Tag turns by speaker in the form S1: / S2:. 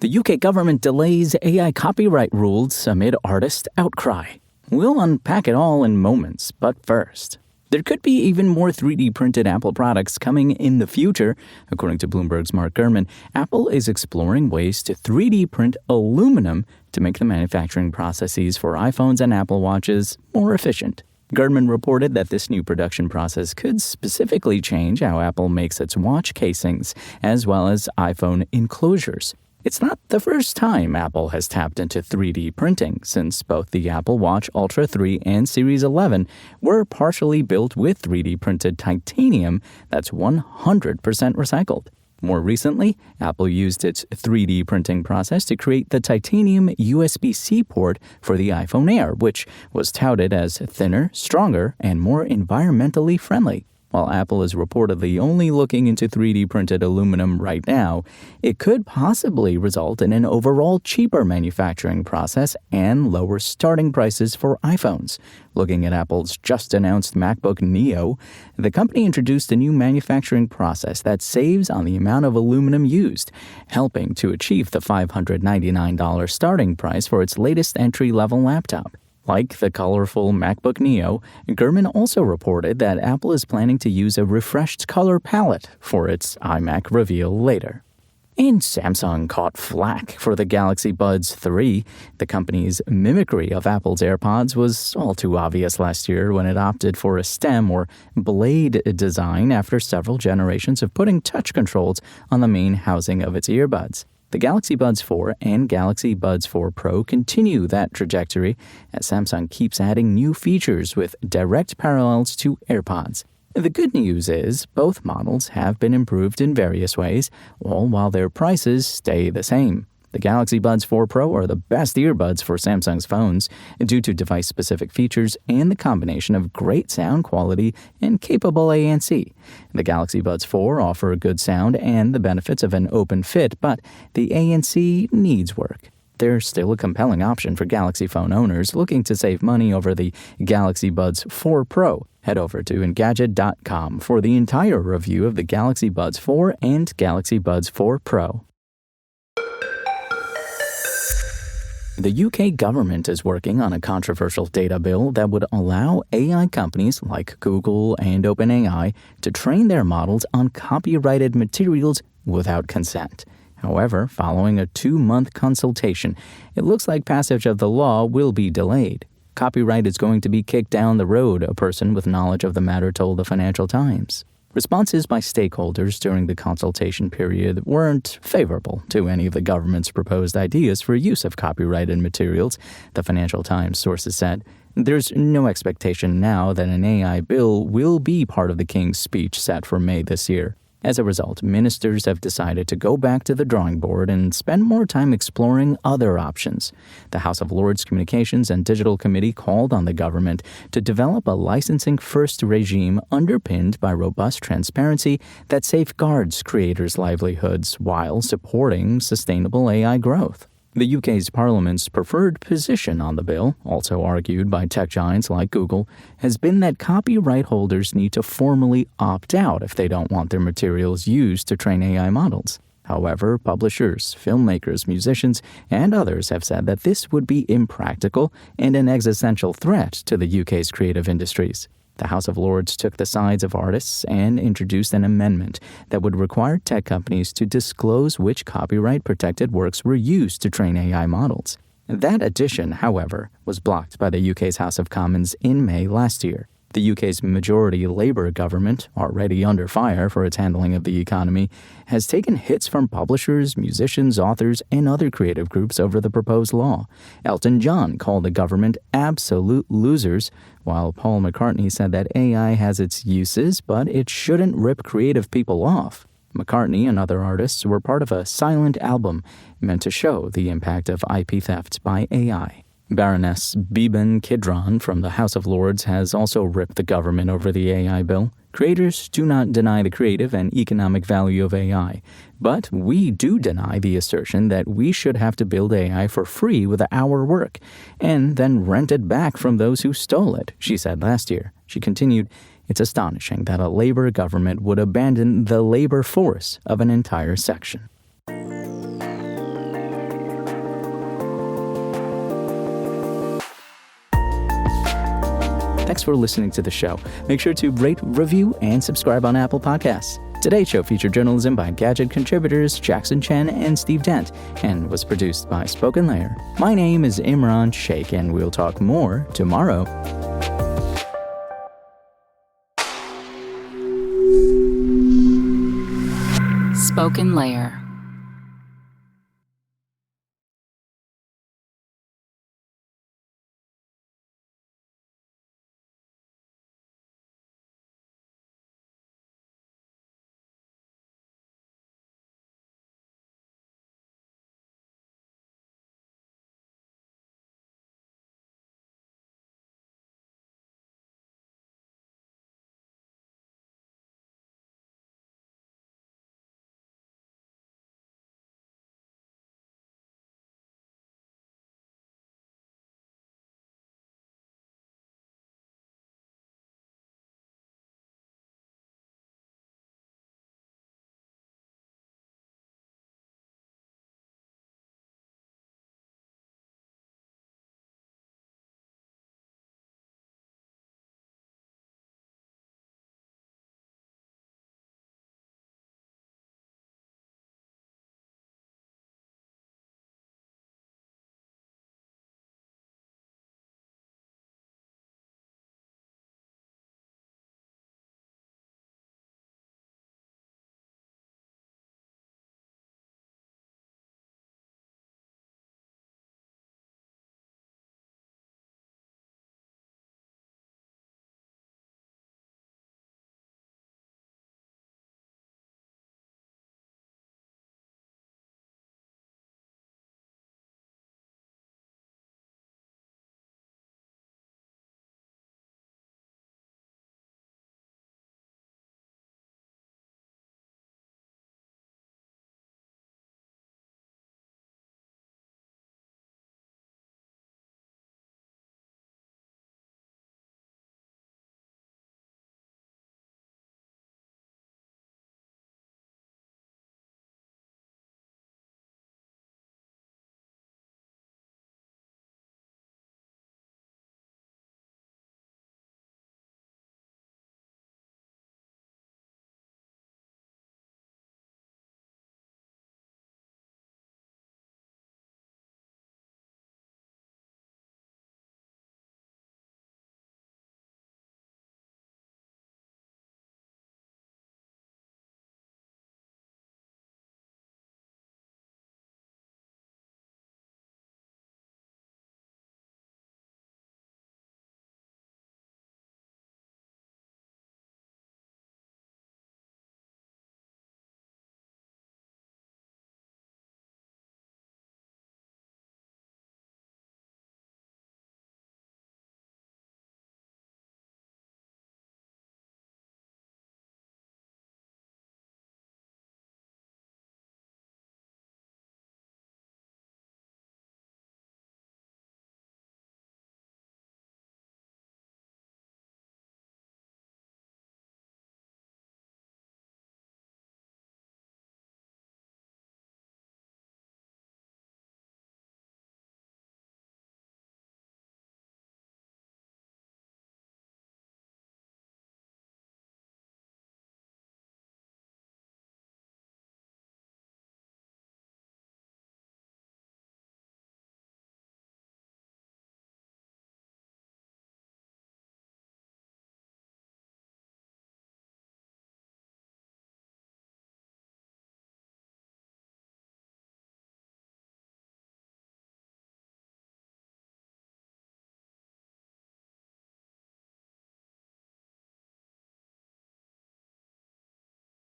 S1: The UK government delays AI copyright rules amid artist outcry. We'll unpack it all in moments, but first, there could be even more 3D printed Apple products coming in the future. According to Bloomberg's Mark Gurman, Apple is exploring ways to 3D print aluminum to make the manufacturing processes for iPhones and Apple Watches more efficient. Gurman reported that this new production process could specifically change how Apple makes its watch casings, as well as iPhone enclosures. It's not the first time Apple has tapped into 3D printing, since both the Apple Watch Ultra 3 and Series 11 were partially built with 3D printed titanium that's 100% recycled. More recently, Apple used its 3D printing process to create the titanium USB-C port for the iPhone Air, which was touted as thinner, stronger, and more environmentally friendly. While Apple is reportedly only looking into 3D printed aluminum right now, it could possibly result in an overall cheaper manufacturing process and lower starting prices for iPhones. Looking at Apple's just-announced MacBook Neo, the company introduced a new manufacturing process that saves on the amount of aluminum used, helping to achieve the $599 starting price for its latest entry-level laptop. Like the colorful MacBook Neo, Gurman also reported that Apple is planning to use a refreshed color palette for its iMac reveal later. And Samsung caught flack for the Galaxy Buds 3. The company's mimicry of Apple's AirPods was all too obvious last year when it opted for a stem or blade design after several generations of putting touch controls on the main housing of its earbuds. The Galaxy Buds 4 and Galaxy Buds 4 Pro continue that trajectory as Samsung keeps adding new features with direct parallels to AirPods. The good news is both models have been improved in various ways, all while their prices stay the same. The Galaxy Buds 4 Pro are the best earbuds for Samsung's phones due to device-specific features and the combination of great sound quality and capable ANC. The Galaxy Buds 4 offer good sound and the benefits of an open fit, but the ANC needs work. They're still a compelling option for Galaxy phone owners looking to save money over the Galaxy Buds 4 Pro. Head over to Engadget.com for the entire review of the Galaxy Buds 4 and Galaxy Buds 4 Pro. The UK government is working on a controversial data bill that would allow AI companies like Google and OpenAI to train their models on copyrighted materials without consent. However, following a 2-month consultation, it looks like passage of the law will be delayed. Copyright is going to be kicked down the road, a person with knowledge of the matter told the Financial Times. Responses by stakeholders during the consultation period weren't favorable to any of the government's proposed ideas for use of copyrighted materials, the Financial Times sources said. There's no expectation now that an AI bill will be part of the King's speech set for May this year. As a result, ministers have decided to go back to the drawing board and spend more time exploring other options. The House of Lords Communications and Digital Committee called on the government to develop a licensing-first regime underpinned by robust transparency that safeguards creators' livelihoods while supporting sustainable AI growth. The UK's Parliament's preferred position on the bill, also argued by tech giants like Google, has been that copyright holders need to formally opt out if they don't want their materials used to train AI models. However, publishers, filmmakers, musicians, and others have said that this would be impractical and an existential threat to the UK's creative industries. The House of Lords took the sides of artists and introduced an amendment that would require tech companies to disclose which copyright-protected works were used to train AI models. That addition, however, was blocked by the UK's House of Commons in May last year. The UK's majority Labour government, already under fire for its handling of the economy, has taken hits from publishers, musicians, authors, and other creative groups over the proposed law. Elton John called the government absolute losers, while Paul McCartney said that AI has its uses, but it shouldn't rip creative people off. McCartney and other artists were part of a silent album meant to show the impact of IP theft by AI. Baroness Beeban Kidron from the House of Lords has also ripped the government over the AI bill. Creators do not deny the creative and economic value of AI, but we do deny the assertion that we should have to build AI for free with our work and then rent it back from those who stole it, she said last year. She continued, "It's astonishing that a Labour government would abandon the labor force of an entire section." Thanks for listening to the show. Make sure to rate, review, and subscribe on Apple Podcasts. Today's show featured journalism by Gadget contributors Jackson Chen and Steve Dent and was produced by Spoken Layer. My name is Imran Sheikh, and we'll talk more tomorrow.
S2: Spoken Layer.